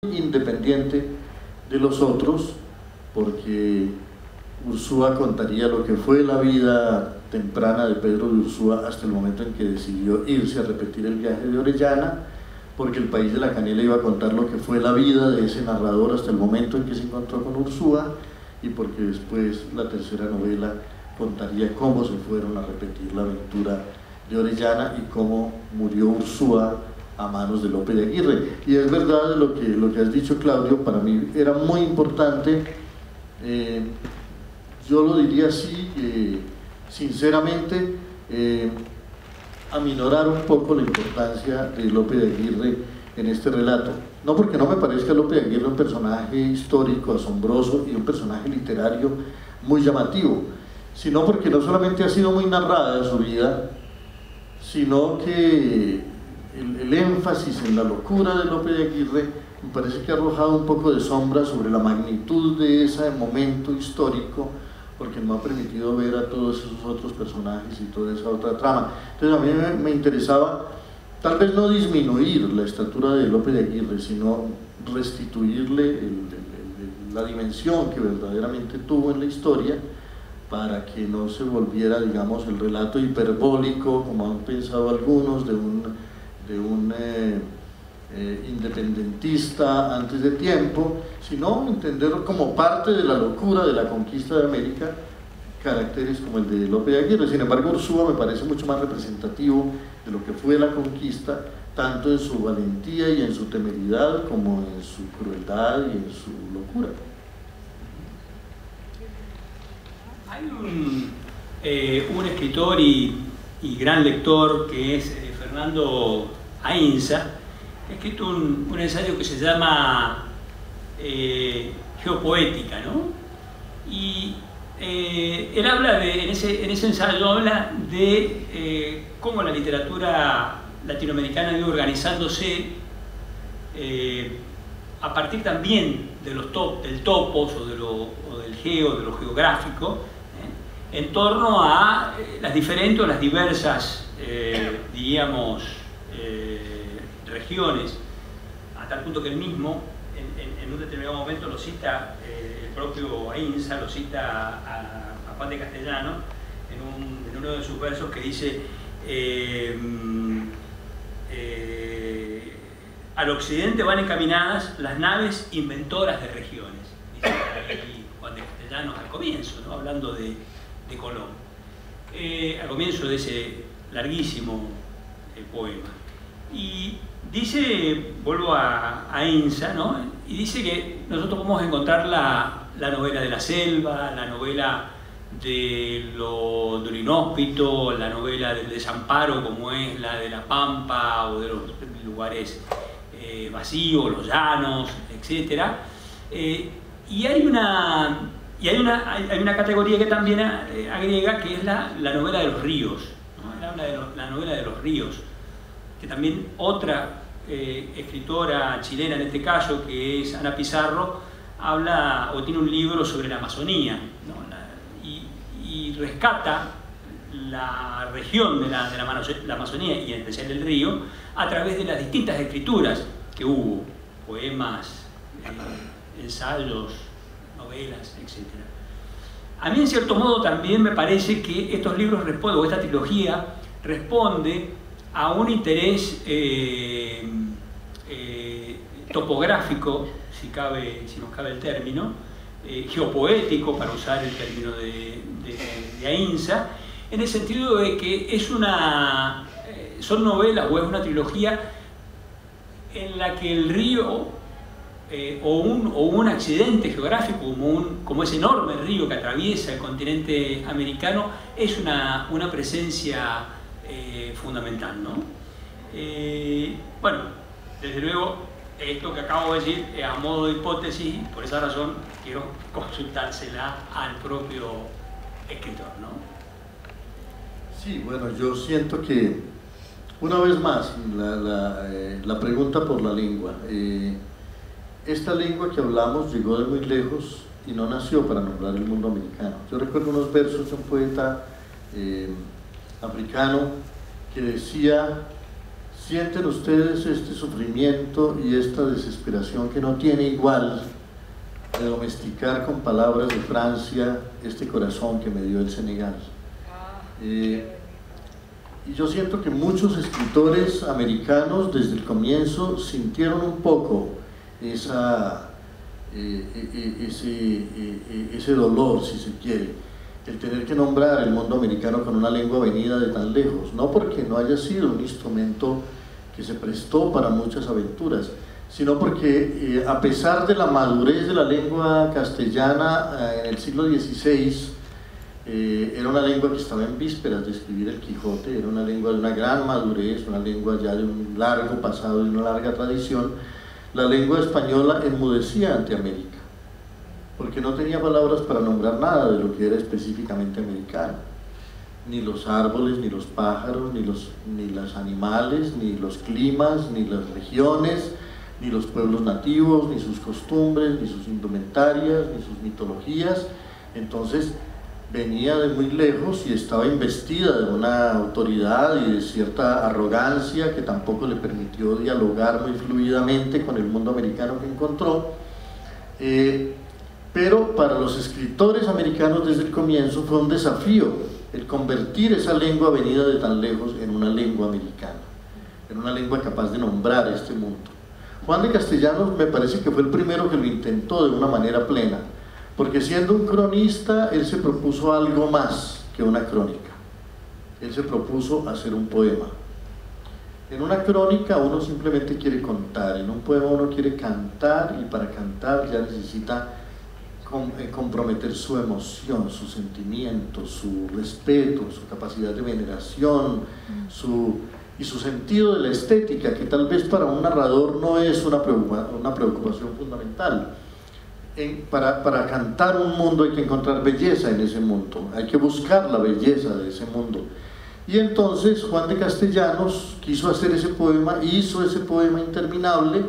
independiente de los otros, porque Ursúa contaría lo que fue la vida temprana de Pedro de Ursúa hasta el momento en que decidió irse a repetir el viaje de Orellana, porque El País de la Canela iba a contar lo que fue la vida de ese narrador hasta el momento en que se encontró con Ursúa, y porque después la tercera novela contaría cómo se fueron a repetir la aventura de Orellana y cómo murió Ursúa a manos de Lope de Aguirre. Y es verdad lo que has dicho, Claudio, para mí era muy importante, yo lo diría así, sinceramente, aminorar un poco la importancia de Lope de Aguirre en este relato. No porque no me parezca Lope de Aguirre un personaje histórico, asombroso y un personaje literario muy llamativo, sino porque no solamente ha sido muy narrada su vida, sino que el énfasis en la locura de Lope de Aguirre me parece que ha arrojado un poco de sombra sobre la magnitud de ese momento histórico, porque no ha permitido ver a todos esos otros personajes y toda esa otra trama. Entonces a mí me interesaba, tal vez no disminuir la estatura de Lope de Aguirre, sino restituirle la dimensión que verdaderamente tuvo en la historia, para que no se volviera, digamos, el relato hiperbólico, como han pensado algunos, de un independentista antes de tiempo, sino entenderlo como parte de la locura de la conquista de América, caracteres como el de Lope de Aguirre. Sin embargo, Ursúa me parece mucho más representativo de lo que fue la conquista, tanto en su valentía y en su temeridad, como en su crueldad y en su locura. Hay un escritor y gran lector que es Fernando Ainsa, ha escrito un ensayo que se llama Geopoética, ¿no? Y él habla en ese ensayo habla de cómo la literatura latinoamericana ha ido organizándose a partir también de del topos o de lo geográfico, en torno a las diferentes o las diversas, diríamos, regiones, a tal punto que él mismo, en un determinado momento lo cita, el propio Ainsa lo cita a Juan de Castellano, en uno de sus versos que dice al occidente van encaminadas las naves inventoras de regiones, dice ahí Juan de Castellano al comienzo, ¿no? Hablando de Colón, al comienzo de ese larguísimo poema. Y dice, vuelvo a Ainsa, ¿no? Y dice que nosotros podemos encontrar la novela de la selva, la novela de lo inhóspito, la novela del desamparo, como es la de la pampa o de los lugares vacíos, los llanos, etc. Y hay una categoría que también agrega, que es la novela de los ríos, ¿no? Él habla de la novela de los ríos, que también otra escritora chilena en este caso, que es Ana Pizarro, habla o tiene un libro sobre la Amazonía, ¿no? Y rescata la región de la Amazonía y en especial el río a través de las distintas escrituras que hubo, poemas, ensayos, novelas, etc. A mí en cierto modo también me parece que estos libros responden, o esta trilogía responde a un interés topográfico, si nos cabe el término, geopoético, para usar el término de Ainsa, en el sentido de que son novelas o es una trilogía en la que el río o un accidente geográfico como ese enorme río que atraviesa el continente americano es una presencia fundamental, ¿no? Bueno, desde luego esto que acabo de decir es a modo de hipótesis, por esa razón quiero consultársela al propio escritor, ¿no? Sí, bueno, yo siento que, una vez más, la pregunta por la lengua. Esta lengua que hablamos llegó de muy lejos y no nació para nombrar el mundo americano. Yo recuerdo unos versos de un poeta africano que decía: ¿Sienten ustedes este sufrimiento y esta desesperación que no tiene igual de domesticar con palabras de Francia este corazón que me dio el Senegal? Y yo siento que muchos escritores americanos desde el comienzo sintieron un poco ese dolor, si se quiere, el tener que nombrar el mundo americano con una lengua venida de tan lejos, no porque no haya sido un instrumento que se prestó para muchas aventuras, sino porque a pesar de la madurez de la lengua castellana en el siglo XVI, era una lengua que estaba en vísperas de escribir el Quijote, era una lengua de una gran madurez, una lengua ya de un largo pasado, de una larga tradición. La lengua española enmudecía ante América, porque no tenía palabras para nombrar nada de lo que era específicamente americano. Ni los árboles, ni los pájaros, ni los animales, ni los climas, ni las regiones, ni los pueblos nativos, ni sus costumbres, ni sus indumentarias, ni sus mitologías. Entonces venía de muy lejos y estaba investida de una autoridad y de cierta arrogancia que tampoco le permitió dialogar muy fluidamente con el mundo americano que encontró. Pero para los escritores americanos desde el comienzo fue un desafío el convertir esa lengua venida de tan lejos en una lengua americana, en una lengua capaz de nombrar este mundo. Juan de Castellanos me parece que fue el primero que lo intentó de una manera plena, porque siendo un cronista, él se propuso algo más que una crónica. Él se propuso hacer un poema. En una crónica uno simplemente quiere contar, en un poema uno quiere cantar, y para cantar ya necesita comprometer su emoción, su sentimiento, su respeto, su capacidad de veneración, y su sentido de la estética, que tal vez para un narrador no es una preocupación fundamental. Para cantar un mundo hay que encontrar belleza en ese mundo, hay que buscar la belleza de ese mundo. Y entonces Juan de Castellanos quiso hacer ese poema, hizo ese poema interminable,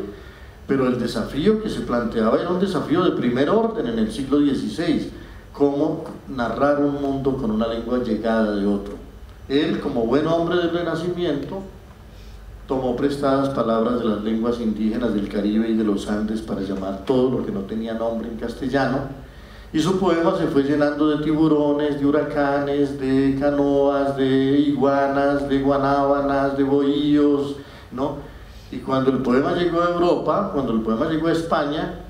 pero el desafío que se planteaba era un desafío de primer orden en el siglo XVI, cómo narrar un mundo con una lengua llegada de otro. Él, como buen hombre del Renacimiento, tomó prestadas palabras de las lenguas indígenas del Caribe y de los Andes para llamar todo lo que no tenía nombre en castellano, y su poema se fue llenando de tiburones, de huracanes, de canoas, de iguanas, de guanábanas, de bohíos, ¿no? Y cuando el poema llegó a Europa, cuando el poema llegó a España,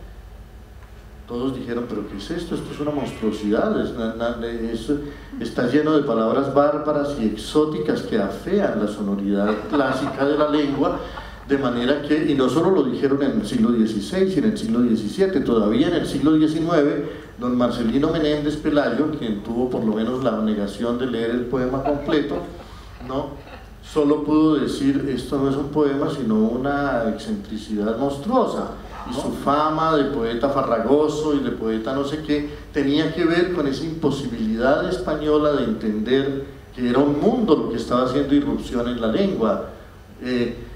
todos dijeron, ¿pero qué es esto? Esto es una monstruosidad, está lleno de palabras bárbaras y exóticas que afean la sonoridad clásica de la lengua, de manera que, y no solo lo dijeron en el siglo XVI, sino en el siglo XVII, todavía en el siglo XIX, don Marcelino Menéndez Pelayo, quien tuvo por lo menos la negación de leer el poema completo, ¿no?, solo pudo decir, esto no es un poema, sino una excentricidad monstruosa, y su fama de poeta farragoso y de poeta no sé qué, tenía que ver con esa imposibilidad española de entender que era un mundo lo que estaba haciendo irrupción en la lengua.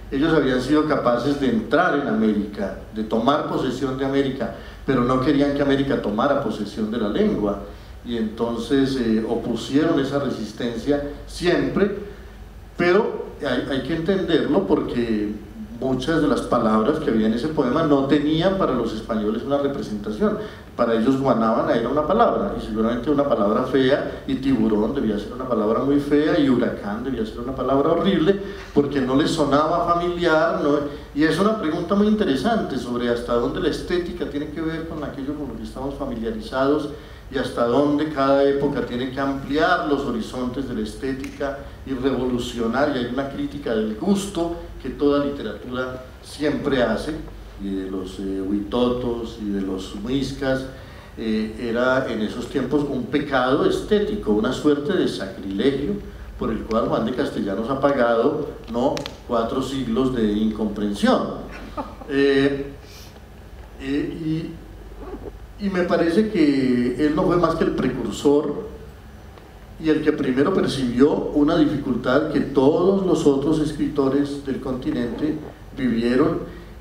Ellos habían sido capaces de entrar en América, de tomar posesión de América, pero no querían que América tomara posesión de la lengua, y entonces opusieron esa resistencia siempre. Pero hay que entenderlo porque muchas de las palabras que había en ese poema no tenían para los españoles una representación. Para ellos guanábana era una palabra, y seguramente una palabra fea, y tiburón debía ser una palabra muy fea, y huracán debía ser una palabra horrible, porque no les sonaba familiar, ¿no? Y es una pregunta muy interesante sobre hasta dónde la estética tiene que ver con aquello con lo que estamos familiarizados, y hasta dónde cada época tiene que ampliar los horizontes de la estética y revolucionar, y hay una crítica del gusto que toda literatura siempre hace, y de los huitotos y de los muiscas, era en esos tiempos un pecado estético, una suerte de sacrilegio por el cual Juan de Castellanos ha pagado, ¿no?, 4 siglos de incomprensión. Y me parece que él no fue más que el precursor y el que primero percibió una dificultad que todos los otros escritores del continente vivieron,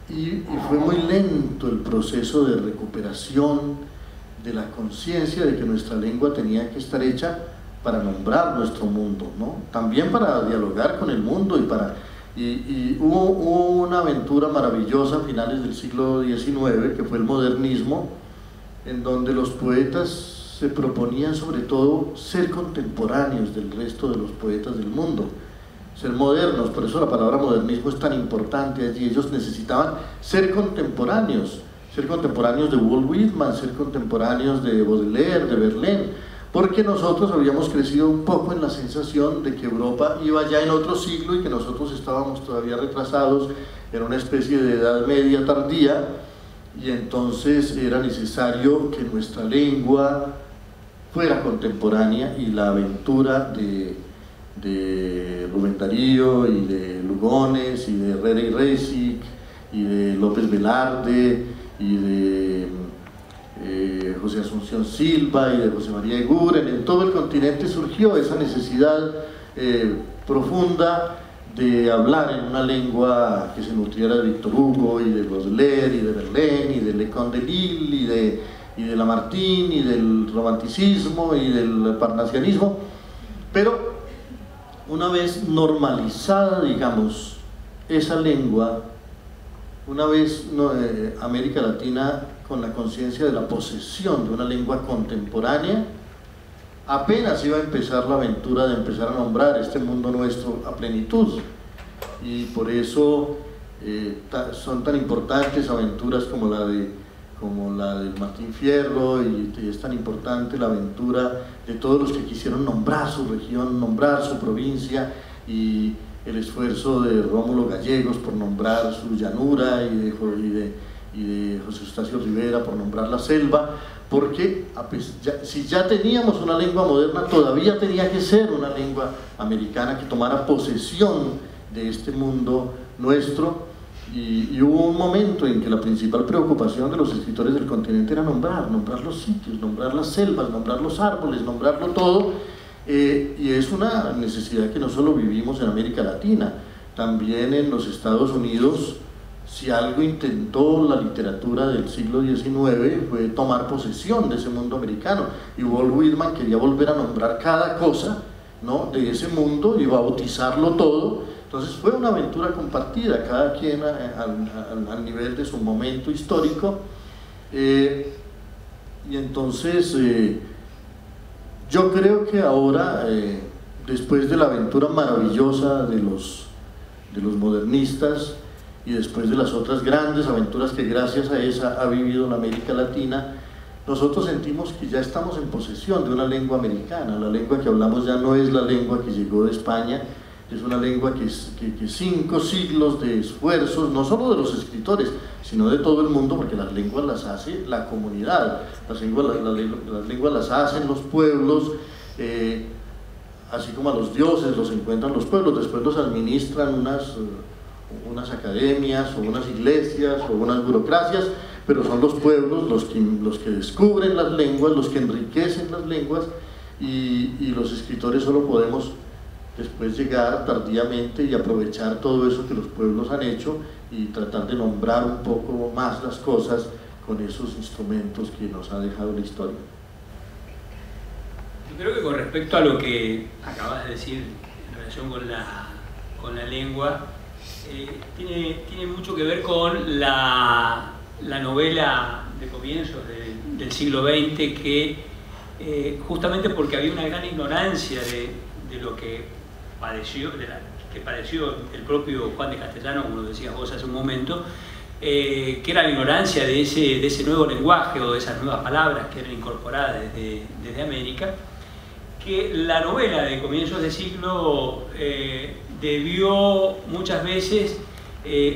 y fue muy lento el proceso de recuperación de la conciencia de que nuestra lengua tenía que estar hecha para nombrar nuestro mundo, ¿no? También para dialogar con el mundo y Y hubo una aventura maravillosa a finales del siglo XIX, que fue el modernismo, en donde los poetas se proponían sobre todo ser contemporáneos del resto de los poetas del mundo, ser modernos. Por eso la palabra modernismo es tan importante allí. Ellos necesitaban ser contemporáneos de Walt Whitman, ser contemporáneos de Baudelaire, de Verlaine, porque nosotros habíamos crecido un poco en la sensación de que Europa iba ya en otro siglo y que nosotros estábamos todavía retrasados en una especie de edad media tardía, y entonces era necesario que nuestra lengua fuera contemporánea, y la aventura de Rubén Darío y de Lugones y de Herrera y Reisig y de López Velarde y de José Asunción Silva y de José María Eguren, en todo el continente surgió esa necesidad profunda de hablar en una lengua que se nutriera de Víctor Hugo y de Baudelaire y de Verlaine y de Le Conte de Lille y de Lamartine y del romanticismo y del parnasianismo. Pero una vez normalizada, digamos, esa lengua, una vez América Latina con la conciencia de la posesión de una lengua contemporánea, apenas iba a empezar la aventura de empezar a nombrar este mundo nuestro a plenitud. Y por eso son tan importantes aventuras como la de Martín Fierro, y es tan importante la aventura de todos los que quisieron nombrar su región, nombrar su provincia, y el esfuerzo de Rómulo Gallegos por nombrar su llanura, y de José Eustacio Rivera por nombrar la selva, porque si ya teníamos una lengua moderna, todavía tenía que ser una lengua americana que tomara posesión de este mundo nuestro. Y hubo un momento en que la principal preocupación de los escritores del continente era nombrar los sitios, nombrar las selvas, nombrar los árboles, nombrarlo todo, y es una necesidad que no solo vivimos en América Latina, también en los Estados Unidos. Si algo intentó la literatura del siglo XIX fue tomar posesión de ese mundo americano, y Walt Whitman quería volver a nombrar cada cosa, ¿no?, de ese mundo y bautizarlo todo. Entonces fue una aventura compartida, cada quien al nivel de su momento histórico, y entonces yo creo que ahora, después de la aventura maravillosa de los modernistas, y después de las otras grandes aventuras que gracias a esa ha vivido la América Latina, nosotros sentimos que ya estamos en posesión de una lengua americana. La lengua que hablamos ya no es la lengua que llegó de España, es una lengua que 5 siglos de esfuerzos, no solo de los escritores, sino de todo el mundo, porque las lenguas las hace la comunidad, las lenguas las hacen los pueblos, así como a los dioses los encuentran los pueblos, después los administran unas academias o unas iglesias o unas burocracias, pero son los pueblos los que descubren las lenguas, los que enriquecen las lenguas, y los escritores solo podemos después llegar tardíamente y aprovechar todo eso que los pueblos han hecho y tratar de nombrar un poco más las cosas con esos instrumentos que nos ha dejado la historia. Yo creo que con respecto a lo que acabas de decir en relación con la lengua, tiene mucho que ver con la novela de comienzos del siglo XX, que justamente porque había una gran ignorancia de lo que padeció el propio Juan de Castellano, como lo decías vos hace un momento, que era la ignorancia de ese nuevo lenguaje o de esas nuevas palabras que eran incorporadas desde América, que la novela de comienzos de siglo debió muchas veces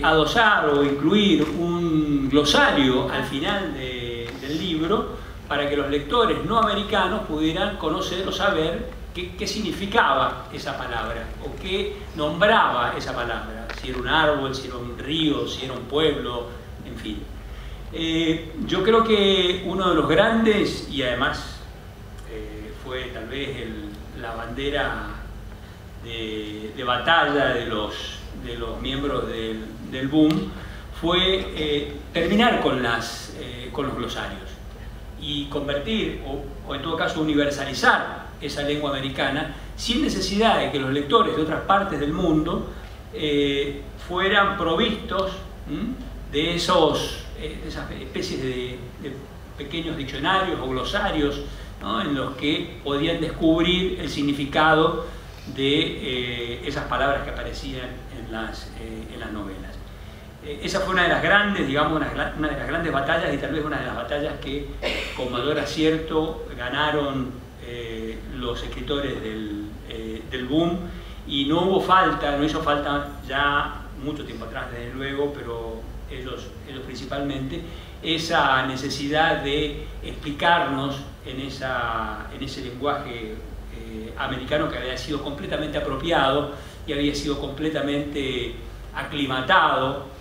adosar o incluir un glosario al final del libro para que los lectores no americanos pudieran conocer o saber qué significaba esa palabra o qué nombraba esa palabra, si era un árbol, si era un río, si era un pueblo, en fin. Yo creo que uno de los grandes, y además fue tal vez la bandera de batalla de los miembros del boom, fue terminar con los glosarios y convertir, o en todo caso universalizar esa lengua americana, sin necesidad de que los lectores de otras partes del mundo fueran provistos de esas especies de pequeños diccionarios o glosarios, ¿no?, en los que podían descubrir el significado de esas palabras que aparecían en las novelas. Esa fue una de las grandes, digamos, una de las grandes batallas, y tal vez una de las batallas que con mayor acierto ganaron los escritores del boom, y no hizo falta ya mucho tiempo atrás, desde luego, pero ellos principalmente, esa necesidad de explicarnos en ese lenguaje americano que había sido completamente apropiado y había sido completamente aclimatado,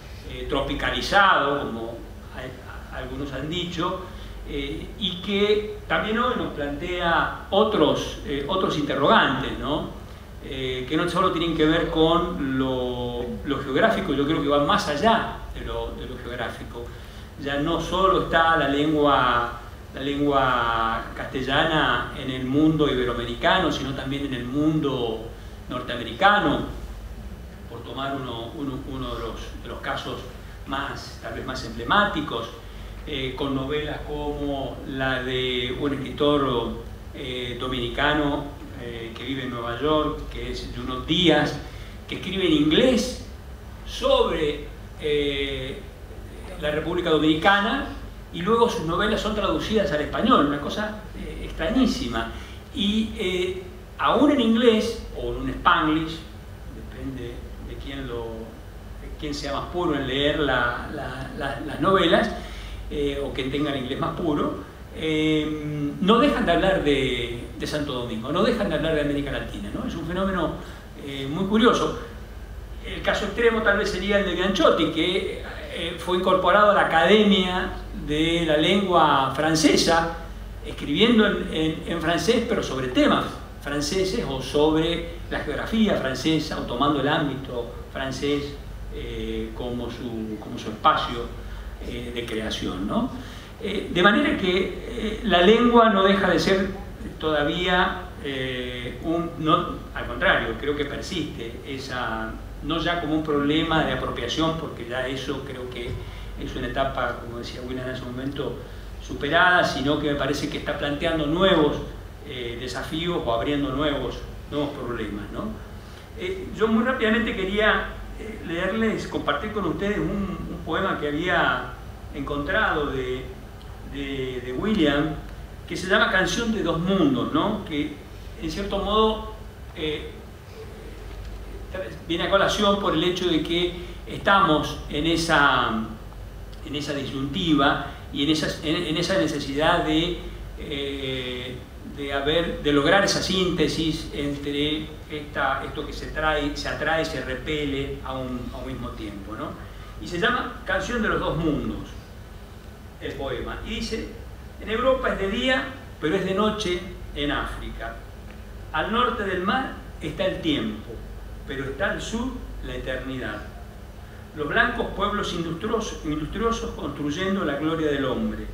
tropicalizado, como algunos han dicho, y que también hoy nos plantea otros interrogantes, ¿no? Que no solo tienen que ver con lo geográfico, yo creo que van más allá de lo geográfico. Ya no solo está la lengua castellana en el mundo iberoamericano, sino también en el mundo norteamericano, por tomar uno de los casos tal vez más emblemáticos, con novelas como la de un escritor dominicano que vive en Nueva York, que es Junot Díaz, que escribe en inglés sobre la República Dominicana, y luego sus novelas son traducidas al español, una cosa extrañísima. Y aún en inglés, o en un Spanglish, depende de quién sea más puro en leer las novelas, o quien tenga el inglés más puro, no dejan de hablar de Santo Domingo, no dejan de hablar de América Latina, ¿no? Es un fenómeno muy curioso. El caso extremo tal vez sería el de Bianchotti, que fue incorporado a la Academia de la Lengua Francesa, escribiendo en francés, pero sobre temas franceses o sobre la geografía francesa, o tomando el ámbito francés como su espacio de creación, ¿no? De manera que la lengua no deja de ser todavía al contrario, creo que persiste no ya como un problema de apropiación, porque ya eso creo que es una etapa, como decía William en ese momento, superada, sino que me parece que está planteando nuevos desafíos o abriendo nuevos problemas, ¿no? Yo muy rápidamente quería compartir con ustedes un poema que había encontrado de William, que se llama Canción de dos mundos, ¿no? Que en cierto modo viene a colación por el hecho de que estamos en esa disyuntiva y en esa necesidad de lograr esa síntesis entre esto que se atrae, se repele a un mismo tiempo, ¿no? Y se llama Canción de los dos mundos, el poema. Y dice: en Europa es de día, pero es de noche en África. Al norte del mar está el tiempo, pero está al sur la eternidad. Los blancos pueblos industriosos construyendo la gloria del hombre.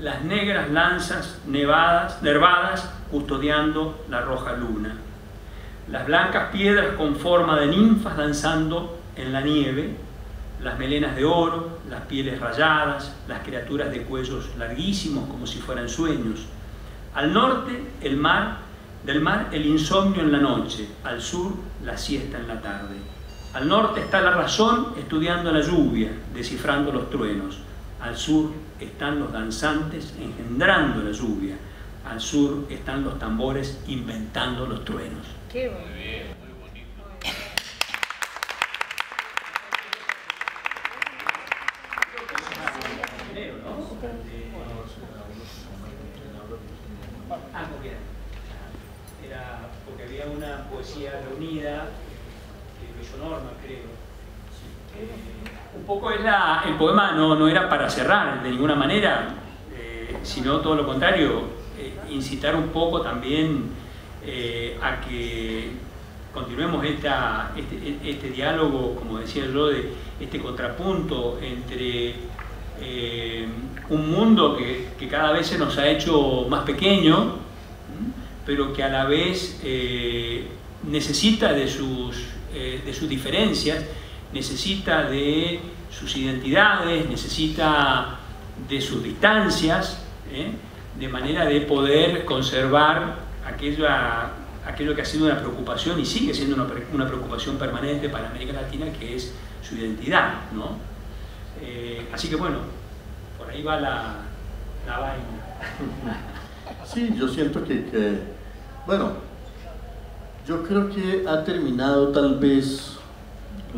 Las negras lanzas nervadas custodiando la roja luna. Las blancas piedras con forma de ninfas danzando en la nieve. Las melenas de oro, las pieles rayadas, las criaturas de cuellos larguísimos como si fueran sueños. Al norte, del mar el insomnio en la noche, al sur la siesta en la tarde. Al norte está la razón estudiando la lluvia, descifrando los truenos. Al sur están los danzantes engendrando la lluvia. Al sur están los tambores inventando los truenos. Qué bueno. Muy bien, muy bonito. Era porque había una poesía reunida que hizo Norma, creo. Un poco el poema no era para cerrar de ninguna manera, sino todo lo contrario, incitar un poco también a que continuemos este diálogo, como decía yo, de este contrapunto entre un mundo que cada vez se nos ha hecho más pequeño, pero que a la vez necesita de sus de sus diferencias, necesita de sus identidades, necesita de sus distancias, de manera de poder conservar aquello que ha sido una preocupación y sigue siendo una preocupación permanente para América Latina, que es su identidad, ¿no? Así que bueno, por ahí va la vaina. Sí, yo siento bueno, yo creo que ha terminado tal vez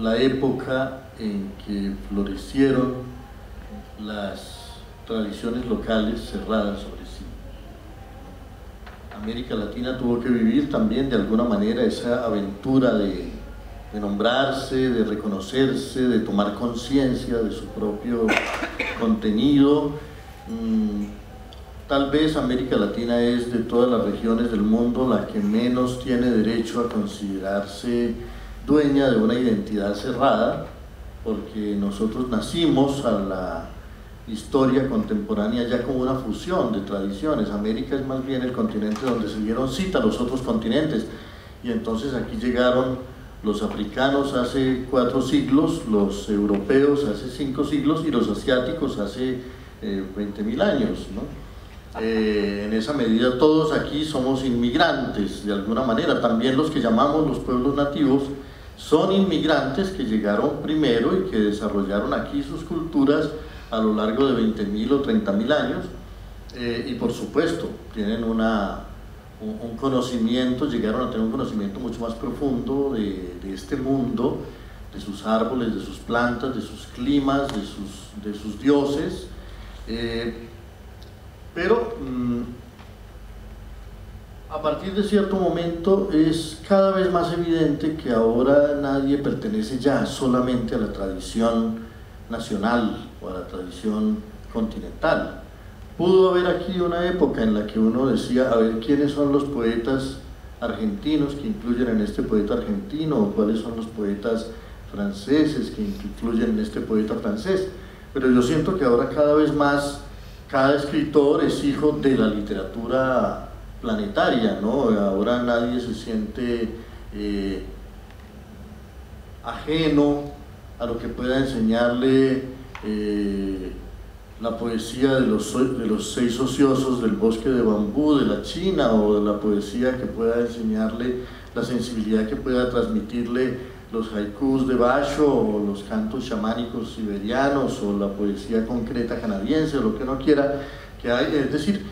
la época en que florecieron las tradiciones locales cerradas sobre sí. América Latina tuvo que vivir también de alguna manera esa aventura de nombrarse, de reconocerse, de tomar conciencia de su propio contenido. Tal vez América Latina es de todas las regiones del mundo la que menos tiene derecho a considerarse dueña de una identidad cerrada, porque nosotros nacimos a la historia contemporánea ya como una fusión de tradiciones. América es más bien el continente donde se dieron cita a los otros continentes, y entonces aquí llegaron los africanos hace 4 siglos, los europeos hace 5 siglos y los asiáticos hace 20.000 años, ¿no? En esa medida todos aquí somos inmigrantes de alguna manera. También los que llamamos los pueblos nativos son inmigrantes que llegaron primero y que desarrollaron aquí sus culturas a lo largo de 20.000 o 30.000 años, y por supuesto tienen un conocimiento, llegaron a tener un conocimiento mucho más profundo de este mundo, de sus árboles, de sus plantas, de sus climas, de sus dioses, pero a partir de cierto momento es cada vez más evidente que ahora nadie pertenece ya solamente a la tradición nacional o a la tradición continental. Pudo haber aquí una época en la que uno decía, a ver, ¿quiénes son los poetas argentinos que incluyen en este poeta argentino? ¿O cuáles son los poetas franceses que incluyen en este poeta francés? Pero yo siento que ahora cada vez más cada escritor es hijo de la literatura planetaria, ¿no? Ahora nadie se siente ajeno a lo que pueda enseñarle la poesía de los 6 ociosos del bosque de bambú de la China, o de la poesía que pueda enseñarle la sensibilidad que pueda transmitirle los haikus de Basho, o los cantos chamánicos siberianos, o la poesía concreta canadiense, o lo que uno quiera que hay. Es decir,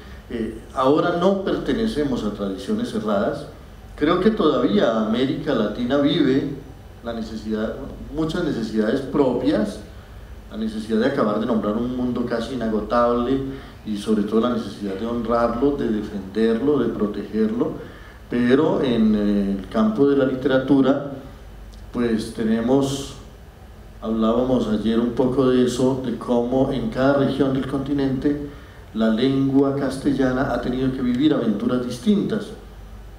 ahora no pertenecemos a tradiciones cerradas. Creo que todavía América Latina vive la necesidad, muchas necesidades propias, la necesidad de acabar de nombrar un mundo casi inagotable, y sobre todo la necesidad de honrarlo, de defenderlo, de protegerlo. Pero en el campo de la literatura, pues hablábamos ayer un poco de eso, de cómo en cada región del continente la lengua castellana ha tenido que vivir aventuras distintas.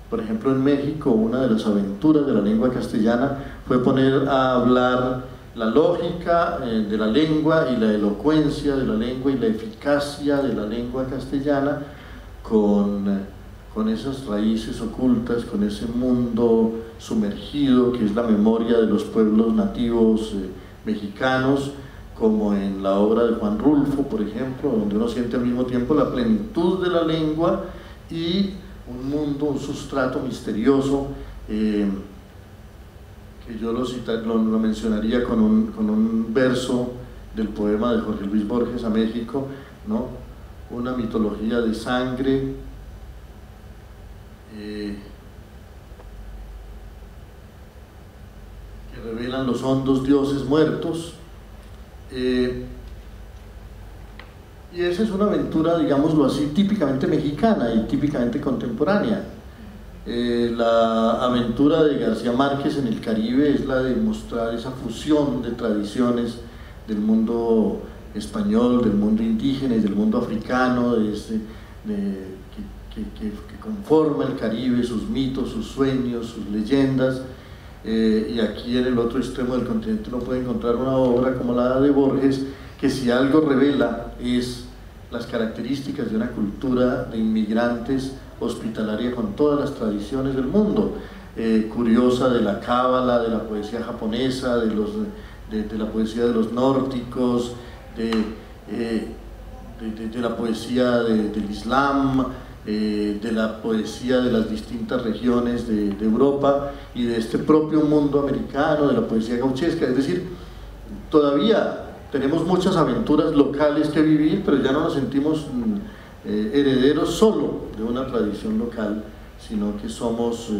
Por ejemplo, en México, una de las aventuras de la lengua castellana fue poner a hablar la lógica de la lengua y la elocuencia de la lengua y la eficacia de la lengua castellana con esas raíces ocultas, con ese mundo sumergido que es la memoria de los pueblos nativos mexicanos, como en la obra de Juan Rulfo, por ejemplo, donde uno siente al mismo tiempo la plenitud de la lengua y un mundo, un sustrato misterioso, que yo lo mencionaría con un verso del poema de Jorge Luis Borges a México, ¿no? Una mitología de sangre, que revelan los hondos dioses muertos, y esa es una aventura, digámoslo así, típicamente mexicana y típicamente contemporánea. La aventura de García Márquez en el Caribe es la de mostrar esa fusión de tradiciones del mundo español, del mundo indígena y del mundo africano, que conforma el Caribe, sus mitos, sus sueños, sus leyendas. Y aquí en el otro extremo del continente uno puede encontrar una obra como la de Borges, que si algo revela es las características de una cultura de inmigrantes hospitalaria con todas las tradiciones del mundo. curiosa de la cábala, de la poesía japonesa, de la poesía de los nórdicos, de la poesía del Islam, de la poesía de las distintas regiones de Europa y de este propio mundo americano, de la poesía gauchesca. Es decir, todavía tenemos muchas aventuras locales que vivir, pero ya no nos sentimos herederos solo de una tradición local, sino que somos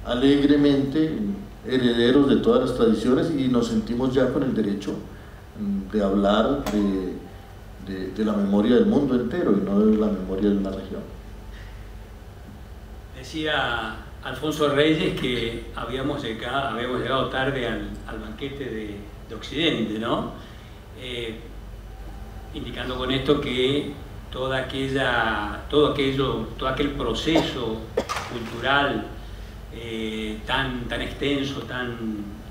alegremente herederos de todas las tradiciones y nos sentimos ya con el derecho de hablar de la memoria del mundo entero y no de la memoria de una región. Decía Alfonso Reyes que habíamos llegado tarde al banquete de Occidente, ¿no? Indicando con esto que todo aquel proceso cultural tan extenso,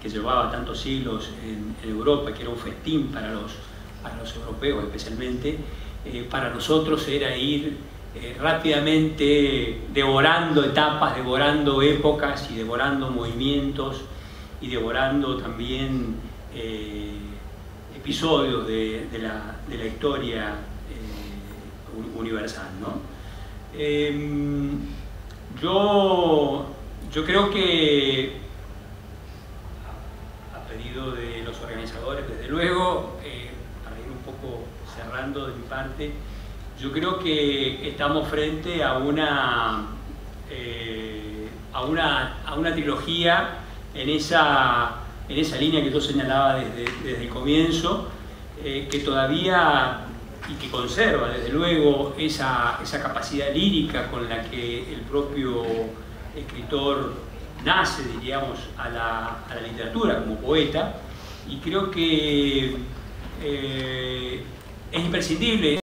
que llevaba tantos siglos en Europa, que era un festín para los europeos especialmente, para nosotros era ir rápidamente devorando etapas, devorando épocas y devorando movimientos y devorando también episodios de la historia universal, ¿no? Yo creo que, a pedido de los organizadores, desde luego, para ir un poco cerrando de mi parte, yo creo que estamos frente a una trilogía en esa línea que yo señalaba desde el comienzo, que todavía y que conserva desde luego esa capacidad lírica con la que el propio escritor nace, diríamos, a la literatura como poeta, y creo que es imprescindible